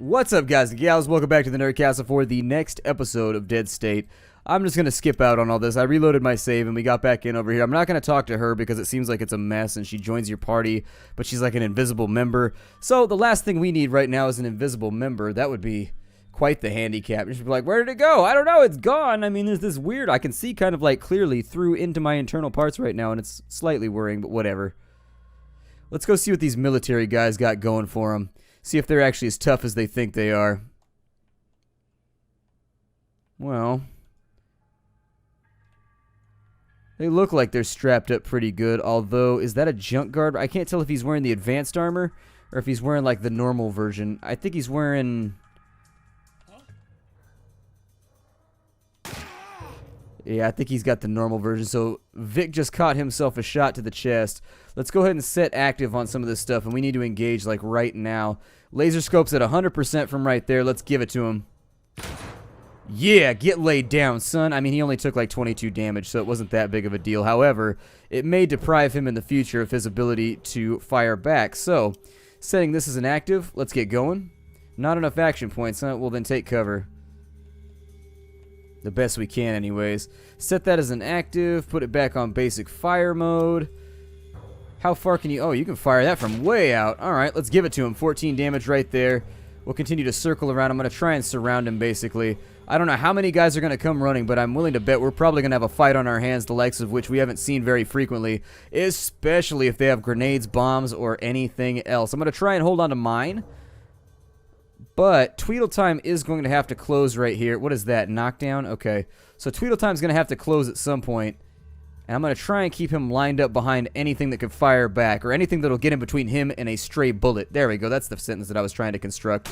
What's up, guys and gals? Welcome back to the Nerd Castle for the next episode of Dead State. I'm just going to skip out on all this. I reloaded my save and we got back in over here. I'm not going to talk to her because it seems like it's a mess and she joins your party, but she's like an invisible member. So the last thing we need right now is an invisible member. That would be quite the handicap. You should be like, where did it go? I don't know. It's gone. I mean, there's this weird, I can see kind of like clearly through into my internal parts right now and it's slightly worrying, but whatever. Let's go see what these military guys got going for them. See if they're actually as tough as they think they are. Well, they look like they're strapped up pretty good, although, is that a junk guard? I can't tell if he's wearing the advanced armor or if he's wearing like the normal version. I think he's wearing... Yeah, I think he's got the normal version. So Vic just caught himself a shot to the chest. Let's go ahead and set active on some of this stuff, and we need to engage like right now. Laser scope's at 100% from right there. Let's give it to him. Yeah, get laid down, son. I mean, he only took like 22 damage, so it wasn't that big of a deal. However, it may deprive him in the future of his ability to fire back. So, setting this as an active, let's get going. Not enough action points, huh? Well, then take cover. The best we can, anyways. Set that as an active. Put it back on basic fire mode. How far can you... Oh, you can fire that from way out. Alright, let's give it to him. 14 damage right there. We'll continue to circle around. I'm going to try and surround him, basically. I don't know how many guys are going to come running, but I'm willing to bet we're probably going to have a fight on our hands, the likes of which we haven't seen very frequently, especially if they have grenades, bombs, or anything else. I'm going to try and hold on to mine. But Tweedletime is going to have to close right here. What is that? Knockdown? Okay. So Tweedletime's going to have to close at some point. And I'm going to try and keep him lined up behind anything that could fire back. Or anything that will get in between him and a stray bullet. There we go. That's the sentence that I was trying to construct.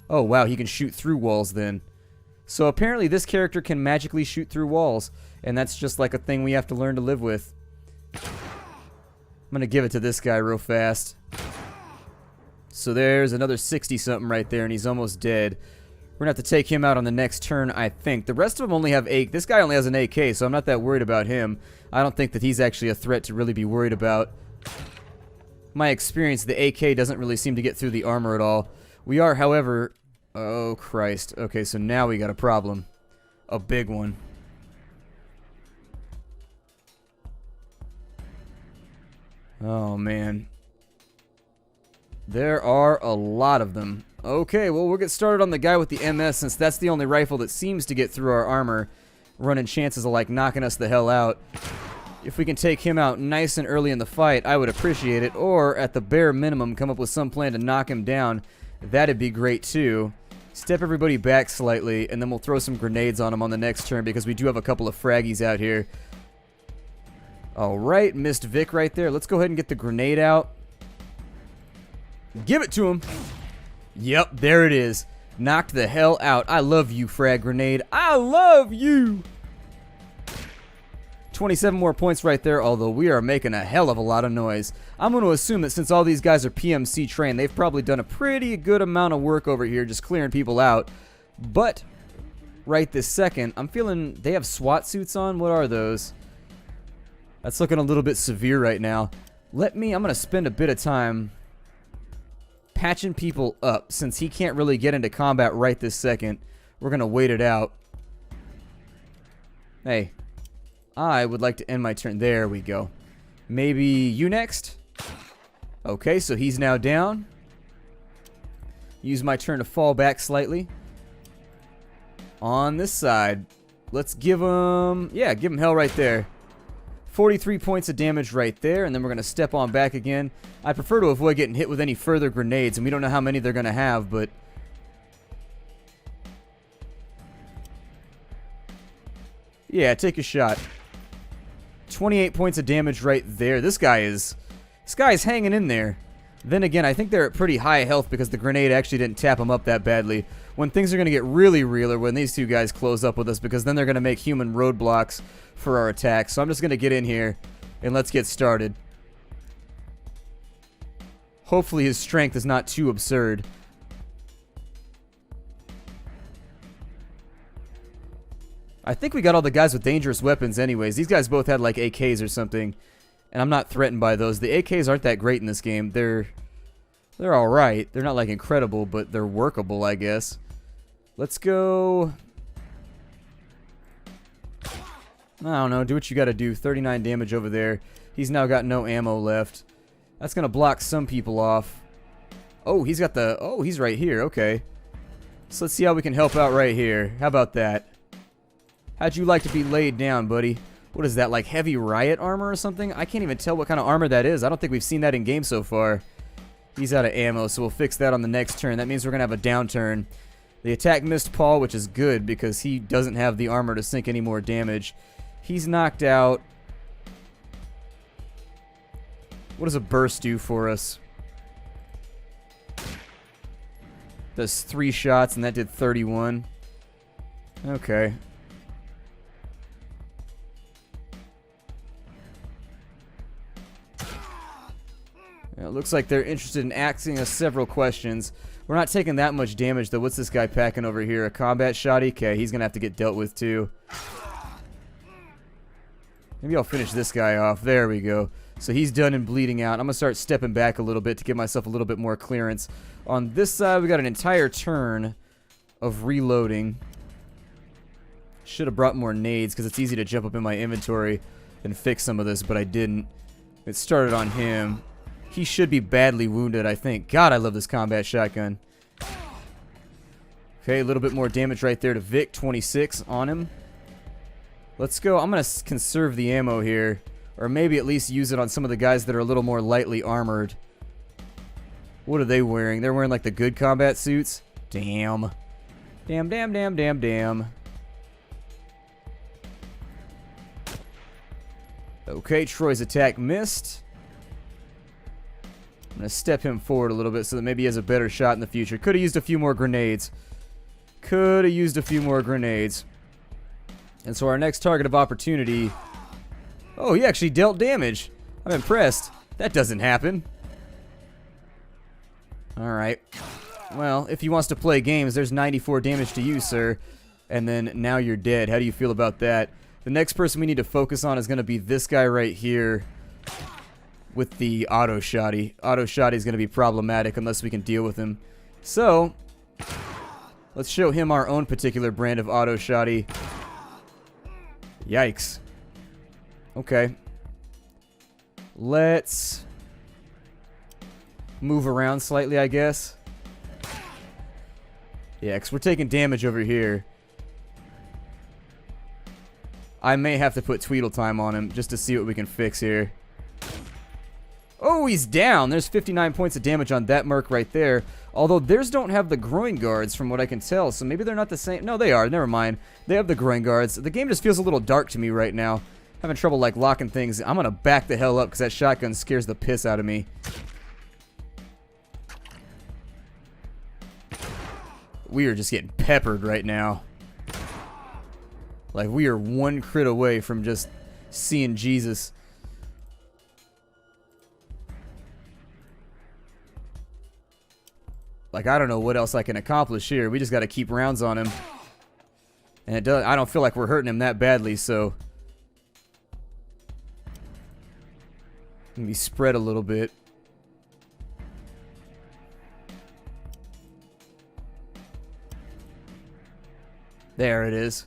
Oh, wow. He can shoot through walls then. So apparently this character can magically shoot through walls. And that's just like a thing we have to learn to live with. I'm going to give it to this guy real fast. So there's another 60-something right there, and he's almost dead. We're going to have to take him out on the next turn, I think. The rest of them only have AK. This guy only has an AK, so I'm not that worried about him. I don't think that he's actually a threat to really be worried about. My experience, the AK doesn't really seem to get through the armor at all. We are, however... Oh, Christ. Okay, so now we got a problem. A big one. Oh, man. There are a lot of them. Okay, well, we'll get started on the guy with the MS, since that's the only rifle that seems to get through our armor, running chances of, like, knocking us the hell out. If we can take him out nice and early in the fight, I would appreciate it, or, at the bare minimum, come up with some plan to knock him down. That'd be great, too. Step everybody back slightly, and then we'll throw some grenades on him on the next turn, because we do have a couple of fraggies out here. Alright, missed Vic right there. Let's go ahead and get the grenade out. Give it to him. Yep, there it is. Knocked the hell out. I love you, frag grenade. I love you. 27 more points right there, although we are making a hell of a lot of noise. I'm going to assume that since all these guys are PMC trained, they've probably done a pretty good amount of work over here just clearing people out. But right this second, I'm feeling they have SWAT suits on. What are those? That's looking a little bit severe right now. I'm going to spend a bit of time patching people up. Since he can't really get into combat right this second, we're going to wait it out. Hey, I would like to end my turn. There we go. Maybe you next? Okay, so he's now down. Use my turn to fall back slightly. On this side, let's give him... Yeah, give him hell right there. 43 points of damage right there, and then we're going to step on back again. I prefer to avoid getting hit with any further grenades, and we don't know how many they're going to have, but... Yeah, take a shot. 28 points of damage right there. This guy is hanging in there. Then again, I think they're at pretty high health because the grenade actually didn't tap them up that badly. When things are going to get really real are when these two guys close up with us, because then they're going to make human roadblocks for our attacks. So I'm just going to get in here and let's get started. Hopefully his strength is not too absurd. I think we got all the guys with dangerous weapons anyways. These guys both had like AKs or something. And I'm not threatened by those. The AKs aren't that great in this game. They're They're alright. They're not like incredible, but they're workable, I guess. Let's go... I don't know. Do what you gotta do. 39 damage over there. He's now got no ammo left. That's gonna block some people off. Oh, he's got the... Oh, he's right here. Okay. So let's see how we can help out right here. How about that? How'd you like to be laid down, buddy? What is that, like heavy riot armor or something? I can't even tell what kind of armor that is. I don't think we've seen that in game so far. He's out of ammo, so we'll fix that on the next turn. That means we're gonna have a downturn. The attack missed Paul, which is good because he doesn't have the armor to sink any more damage. He's knocked out. What does a burst do for us? Does 3 shots, and that did 31. Okay. Yeah, it looks like they're interested in asking us several questions. We're not taking that much damage, though. What's this guy packing over here? A combat shotty? Okay, he's going to have to get dealt with, too. Maybe I'll finish this guy off. There we go. So he's done and bleeding out. I'm going to start stepping back a little bit to give myself a little bit more clearance. On this side, we got an entire turn of reloading. Should have brought more nades because it's easy to jump up in my inventory and fix some of this, but I didn't. It started on him. He should be badly wounded, I think. God, I love this combat shotgun. Okay, a little bit more damage right there to Vic. 26 on him. Let's go. I'm going to conserve the ammo here. Or maybe at least use it on some of the guys that are a little more lightly armored. What are they wearing? They're wearing like the good combat suits? Damn. Damn, damn, damn, damn, damn. Okay, Troy's attack missed. I'm going to step him forward a little bit so that maybe he has a better shot in the future. Could have used a few more grenades. Could have used a few more grenades. And so our next target of opportunity... Oh, he actually dealt damage. I'm impressed. That doesn't happen. Alright. Well, if he wants to play games, there's 94 damage to you, sir. And then now you're dead. How do you feel about that? The next person we need to focus on is going to be this guy right here with the auto shotty. Auto shotty is going to be problematic unless we can deal with him. So, let's show him our own particular brand of auto shotty. Yikes. Okay. Let's move around slightly, I guess. Yeah, because we're taking damage over here. I may have to put Tweedle Time on him just to see what we can fix here. Oh, he's down. There's 59 points of damage on that merc right there. Although theirs don't have the groin guards from what I can tell, so maybe they're not the same. No, they are. Never mind. They have the groin guards. The game just feels a little dark to me right now. Having trouble like locking things. I'm going to back the hell up because that shotgun scares the piss out of me. We are just getting peppered right now. Like we are one crit away from just seeing Jesus. Like, I don't know what else I can accomplish here. We just got to keep rounds on him. And it does. I don't feel like we're hurting him that badly, so. Let me spread a little bit. There it is.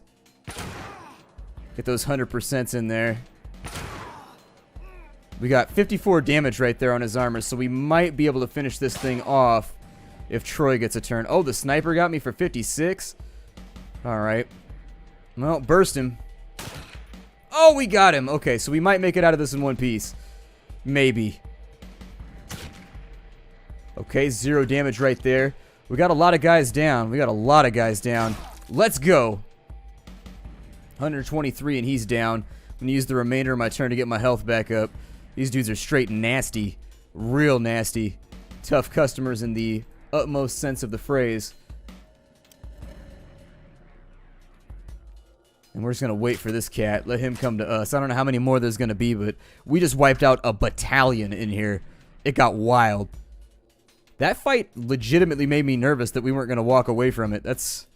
Get those 100% in there. We got 54 damage right there on his armor, so we might be able to finish this thing off if Troy gets a turn. Oh, the sniper got me for 56. Alright. Well, burst him. Oh, we got him. Okay, so we might make it out of this in one piece. Maybe. Okay, 0 damage right there. We got a lot of guys down. We got a lot of guys down. Let's go. 123 and he's down. I'm going to use the remainder of my turn to get my health back up. These dudes are straight nasty. Real nasty. Tough customers in the utmost sense of the phrase. And we're just going to wait for this cat. Let him come to us. I don't know how many more there's going to be, but we just wiped out a battalion in here. It got wild. That fight legitimately made me nervous that we weren't going to walk away from it. It's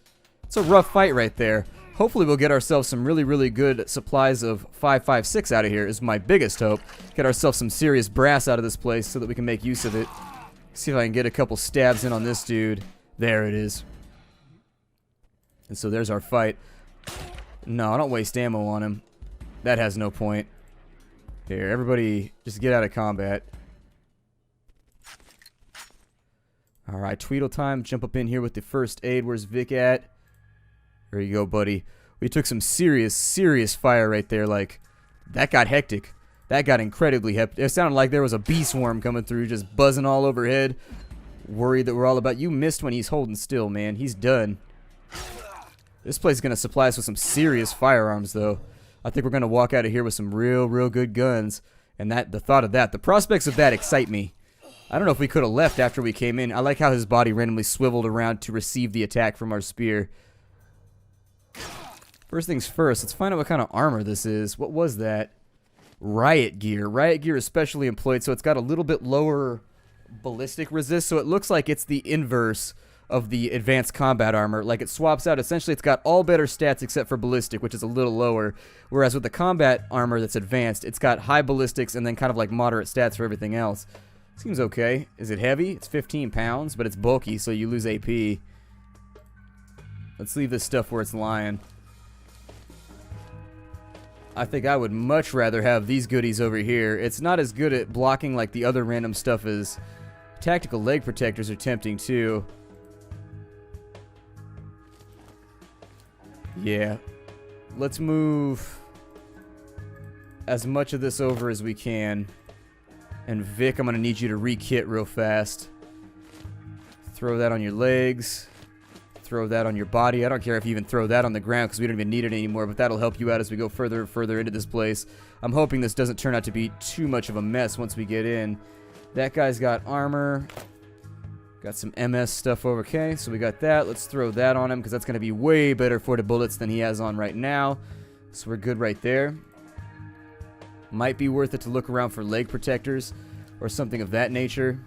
a rough fight right there. Hopefully we'll get ourselves some really, really good supplies of 5.56 out of here is my biggest hope. Get ourselves some serious brass out of this place so that we can make use of it. See if I can get a couple stabs in on this dude. There it is. And so there's our fight. No, I don't waste ammo on him. That has no point. Here, everybody just get out of combat. Alright, Tweedle time. Jump up in here with the first aid. Where's Vic at? There you go, buddy. We took some serious fire right there. Like, that got hectic. That got incredibly hectic. It sounded like there was a bee swarm coming through, just buzzing all overhead. Worried that we're all about... You missed when he's holding still, man. He's done. This place is going to supply us with some serious firearms, though. I think we're going to walk out of here with some real good guns. And the thought of that, the prospects of that excite me. I don't know if we could have left after we came in. I like how his body randomly swiveled around to receive the attack from our spear. First things first, let's find out what kind of armor this is. What was that? Riot gear. Riot gear is specially employed, so it's got a little bit lower ballistic resist, so it looks like it's the inverse of the advanced combat armor. Like, it swaps out. Essentially, it's got all better stats except for ballistic, which is a little lower. Whereas with the combat armor that's advanced, it's got high ballistics and then kind of like moderate stats for everything else. Seems okay. Is it heavy? It's 15 pounds, but it's bulky, so you lose AP. Let's leave this stuff where it's lying. I think I would much rather have these goodies over here. It's not as good at blocking like the other random stuff as... Tactical leg protectors are tempting too. Yeah. Let's move as much of this over as we can. And Vic, I'm going to need you to re-kit real fast. Throw that on your legs. Throw that on your body. I don't care if you even throw that on the ground because we don't even need it anymore, but that'll help you out as we go further and further into this place. I'm hoping this doesn't turn out to be too much of a mess once we get in. That guy's got armor. Got some MS stuff over. Okay, so we got that. Let's throw that on him because that's going to be way better for the bullets than he has on right now. So we're good right there. Might be worth it to look around for leg protectors or something of that nature.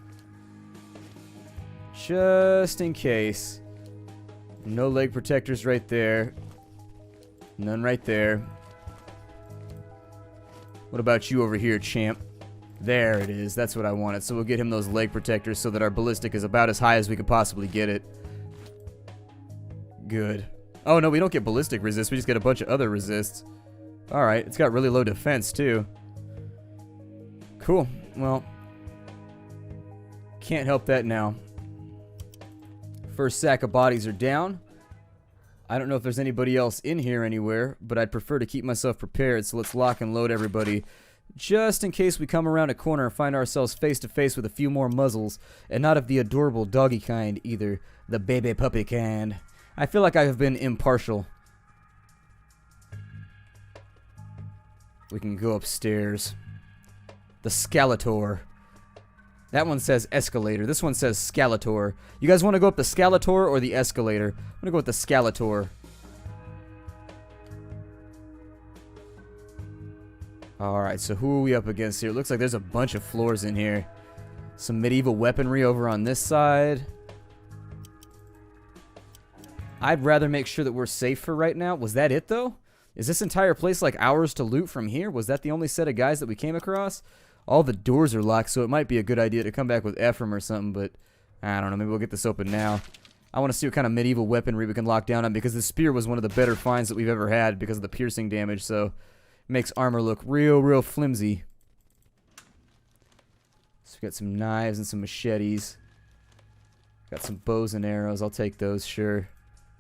Just in case. No leg protectors right there. None right there. What about you over here, champ? There it is. That's what I wanted. So we'll get him those leg protectors so that our ballistic is about as high as we could possibly get it. Good. Oh, no, we don't get ballistic resist. We just get a bunch of other resists. Alright, it's got really low defense, too. Cool. Well, can't help that now. First sack of bodies are down. I don't know if there's anybody else in here anywhere, but I'd prefer to keep myself prepared, so let's lock and load everybody. Just in case we come around a corner and find ourselves face to face with a few more muzzles, and not of the adorable doggy kind either, the baby puppy kind. I feel like I have been impartial. We can go upstairs. The Scalator. That one says escalator. This one says Scalator. You guys want to go up the Scalator or the escalator? I'm going to go with the Scalator. Alright, so who are we up against here? It looks like there's a bunch of floors in here. Some medieval weaponry over on this side. I'd rather make sure that we're safe for right now. Was that it, though? Is this entire place like ours to loot from here? Was that the only set of guys that we came across? All the doors are locked, so it might be a good idea to come back with Ephraim or something, but I don't know. Maybe we'll get this open now. I want to see what kind of medieval weaponry we can lock down on, because the spear was one of the better finds that we've ever had because of the piercing damage, so it makes armor look real flimsy. So we got some knives and some machetes. Got some bows and arrows. I'll take those, sure.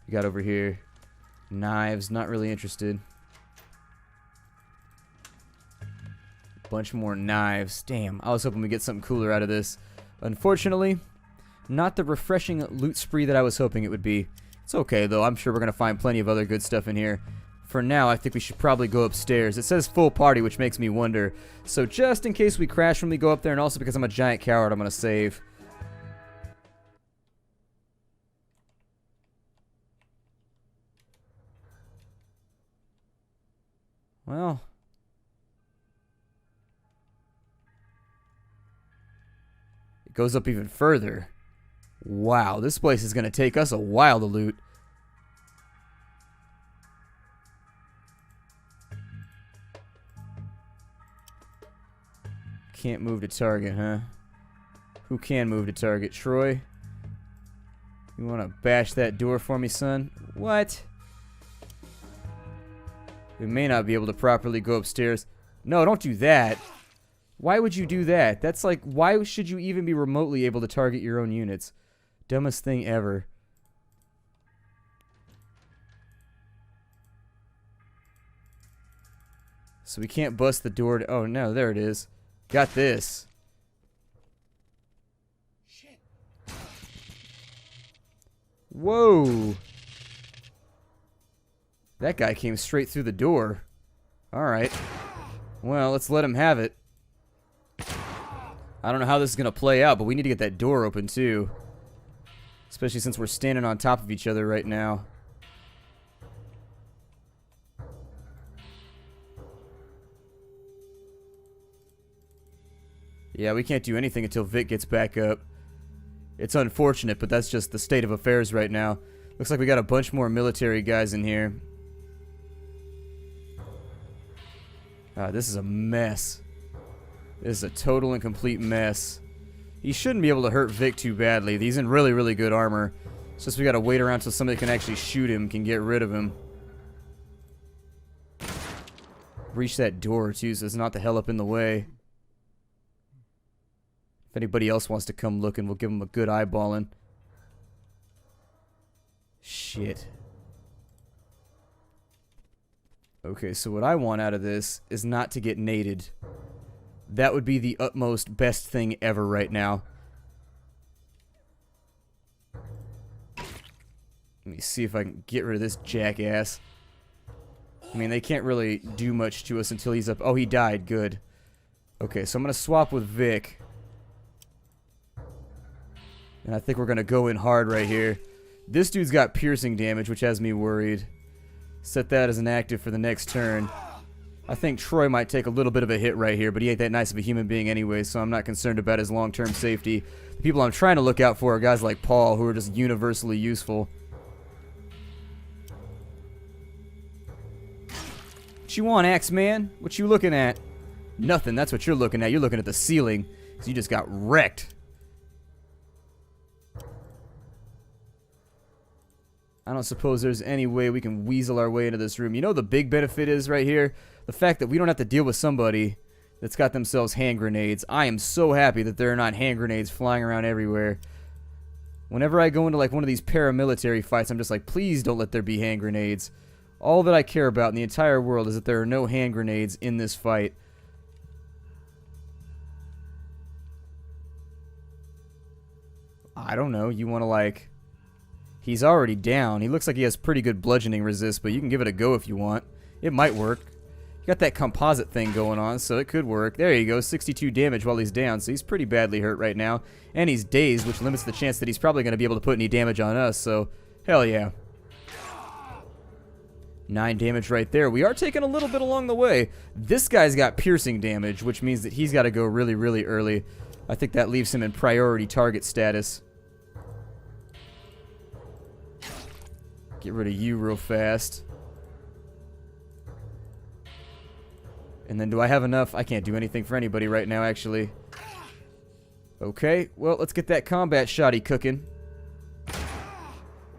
We got over here knives, not really interested. Bunch more knives. Damn, I was hoping we'd get something cooler out of this. Unfortunately, not the refreshing loot spree that I was hoping it would be. It's okay, though. I'm sure we're going to find plenty of other good stuff in here. For now, I think we should probably go upstairs. It says full party, which makes me wonder. So just in case we crash when we go up there, and also because I'm a giant coward, I'm going to save. Well... it goes up even further. Wow, this place is going to take us a while to loot. Can't move to target, huh? Who can move to target? Troy? You want to bash that door for me, son? What? We may not be able to properly go upstairs. No, don't do that. Why would you do that? That's like, why should you even be remotely able to target your own units? Dumbest thing ever. So we can't bust the door. Oh, no, there it is. Got this. Shit. Whoa. That guy came straight through the door. Alright. Well, let's let him have it. I don't know how this is going to play out, but we need to get that door open, too. Especially since we're standing on top of each other right now. Yeah, we can't do anything until Vic gets back up. It's unfortunate, but that's just the state of affairs right now. Looks like we got a bunch more military guys in here. This is a mess. This is a total and complete mess. He shouldn't be able to hurt Vic too badly. He's in really, really good armor. It's just we gotta wait around till somebody can actually shoot him, can get rid of him. Reach that door, too, so it's not the hell up in the way. If anybody else wants to come looking, we'll give them a good eyeballing. Shit. Okay, so what I want out of this is not to get naded. That would be the utmost best thing ever right now. Let me see if I can get rid of this jackass. I mean, they can't really do much to us until he's up. Oh, he died. Good. Okay, so I'm going to swap with Vic. And I think we're going to go in hard right here. This dude's got piercing damage, which has me worried. Set that as an active for the next turn. I think Troy might take a little bit of a hit right here, but he ain't that nice of a human being anyway, so I'm not concerned about his long-term safety. The people I'm trying to look out for are guys like Paul, who are just universally useful. What you want, Axeman? What you looking at? Nothing, that's what you're looking at. You're looking at the ceiling, because you just got wrecked. I don't suppose there's any way we can weasel our way into this room. You know the big benefit is right here? The fact that we don't have to deal with somebody that's got themselves hand grenades. I am so happy that there are not hand grenades flying around everywhere. Whenever I go into like one of these paramilitary fights, I'm just like, please don't let there be hand grenades. All that I care about in the entire world is that there are no hand grenades in this fight. I don't know. You want to like... He's already down. He looks like he has pretty good bludgeoning resist, but you can give it a go if you want. It might work. You got that composite thing going on, so it could work. There you go, 62 damage while he's down, so he's pretty badly hurt right now. And he's dazed, which limits the chance that he's probably going to be able to put any damage on us, so hell yeah. 9 damage right there. We are taking a little bit along the way. This guy's got piercing damage, which means that he's got to go really, really early. I think that leaves him in priority target status. Get rid of you real fast. And then do I have enough? I can't do anything for anybody right now, actually. Okay, well, let's get that combat shotty cooking.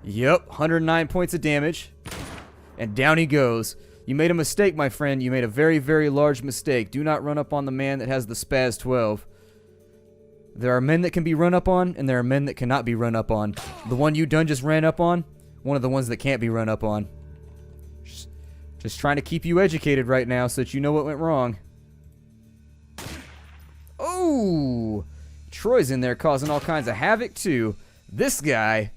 Yep, 109 points of damage. And down he goes. You made a mistake, my friend. You made a very, very large mistake. Do not run up on the man that has the Spaz 12. There are men that can be run up on, and there are men that cannot be run up on. The one you done just ran up on, one of the ones that can't be run up on. Just trying to keep you educated right now so that you know what went wrong. Oh! Troy's in there causing all kinds of havoc, too. This guy...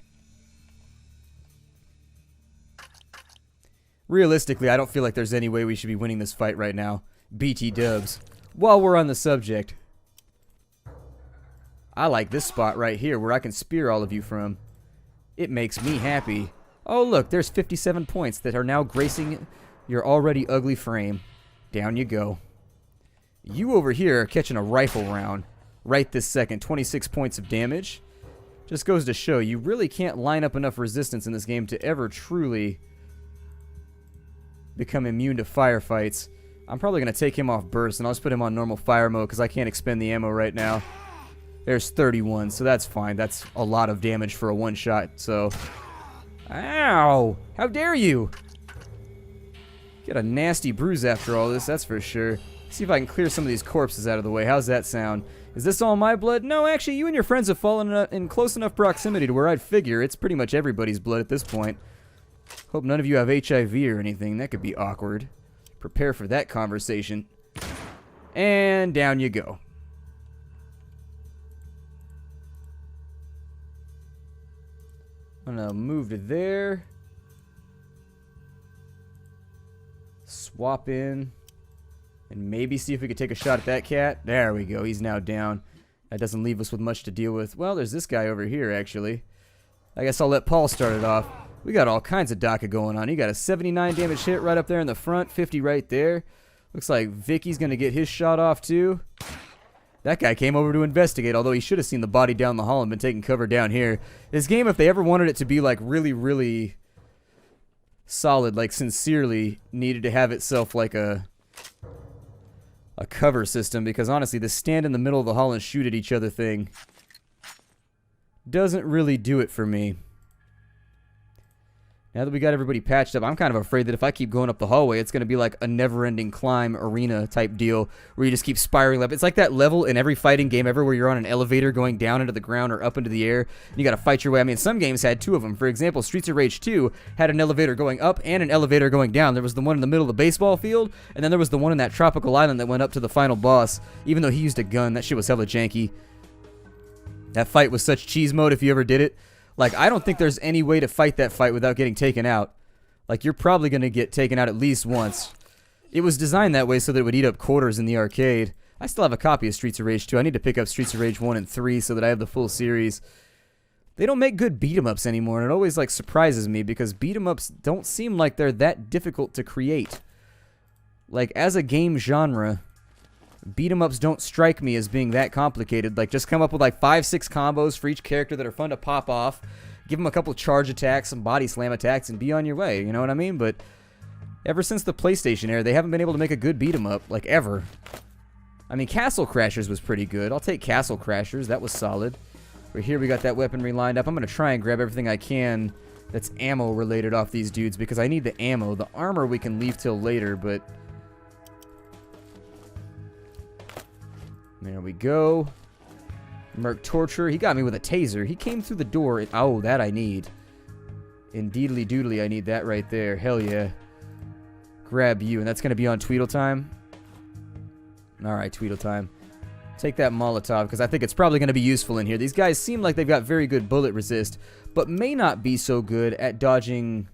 Realistically, I don't feel like there's any way we should be winning this fight right now. BT dubs. While we're on the subject, I like this spot right here where I can spear all of you from. It makes me happy. Oh, look, there's 57 points that are now gracing your already ugly frame. Down you go. You over here are catching a rifle round right this second. 26 points of damage. Just goes to show you really can't line up enough resistance in this game to ever truly become immune to firefights. I'm probably going to take him off burst, and I'll just put him on normal fire mode because I can't expend the ammo right now. There's 31, so that's fine. That's a lot of damage for a one-shot, so... Ow! How dare you! Get a nasty bruise after all this, that's for sure. See if I can clear some of these corpses out of the way. How's that sound? Is this all my blood? No, actually, you and your friends have fallen in close enough proximity to where I'd figure it's pretty much everybody's blood at this point. Hope none of you have HIV or anything. That could be awkward. Prepare for that conversation. And down you go. I'm gonna move to there. Swap in. And maybe see if we could take a shot at that cat. There we go. He's now down. That doesn't leave us with much to deal with. Well, there's this guy over here, actually. I guess I'll let Paul start it off. We got all kinds of Dakka going on. He got a 79 damage hit right up there in the front. 50 right there. Looks like Vicky's going to get his shot off, too. That guy came over to investigate, although he should have seen the body down the hall and been taking cover down here. This game, if they ever wanted it to be, like, really, really solid, like, sincerely, needed to have itself, like, a cover system, because honestly, the stand in the middle of the hall and shoot at each other thing doesn't really do it for me. Now that we got everybody patched up, I'm kind of afraid that if I keep going up the hallway, it's going to be like a never-ending climb arena type deal where you just keep spiraling up. It's like that level in every fighting game ever where you're on an elevator going down into the ground or up into the air, and you got to fight your way. I mean, some games had two of them. For example, Streets of Rage 2 had an elevator going up and an elevator going down. There was the one in the middle of the baseball field, and then there was the one in that tropical island that went up to the final boss, even though he used a gun. That shit was hella janky. That fight was such cheese mode if you ever did it. Like, I don't think there's any way to fight that fight without getting taken out. Like, you're probably going to get taken out at least once. It was designed that way so that it would eat up quarters in the arcade. I still have a copy of Streets of Rage 2. I need to pick up Streets of Rage 1 and 3 so that I have the full series. They don't make good beat-em-ups anymore, and it always, like, surprises me because beat-em-ups don't seem like they're that difficult to create. Like, as a game genre, beat-em-ups don't strike me as being that complicated. Like, just come up with like 5-6 combos for each character that are fun to pop off. Give them a couple charge attacks, some body slam attacks, and be on your way. You know what I mean? But ever since the PlayStation era, they haven't been able to make a good beat-em-up, like, ever. I mean, Castle Crashers was pretty good. I'll take Castle Crashers. That was solid. Right here, we got that weaponry lined up. I'm going to try and grab everything I can that's ammo-related off these dudes because I need the ammo. The armor we can leave till later, but... There we go. Merc Torture. He got me with a taser. He came through the door. Oh, that I need. Indeedly doodly, I need that right there. Hell yeah. Grab you. And that's going to be on Tweedle time. Alright, Tweedle time. Take that Molotov, because I think it's probably going to be useful in here. These guys seem like they've got very good bullet resist, but may not be so good at dodging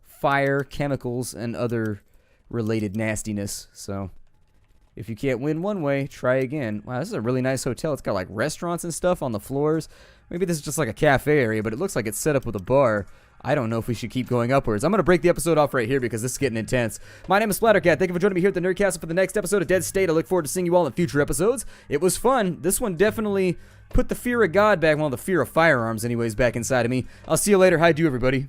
fire, chemicals, and other related nastiness. So... if you can't win one way, try again. Wow, this is a really nice hotel. It's got like restaurants and stuff on the floors. Maybe this is just like a cafe area, but it looks like it's set up with a bar. I don't know if we should keep going upwards. I'm going to break the episode off right here because this is getting intense. My name is Splattercat. Thank you for joining me here at the Nerdcastle for the next episode of Dead State. I look forward to seeing you all in future episodes. It was fun. This one definitely put the fear of God back, well, the fear of firearms anyways, back inside of me. I'll see you later. Hi, do everybody.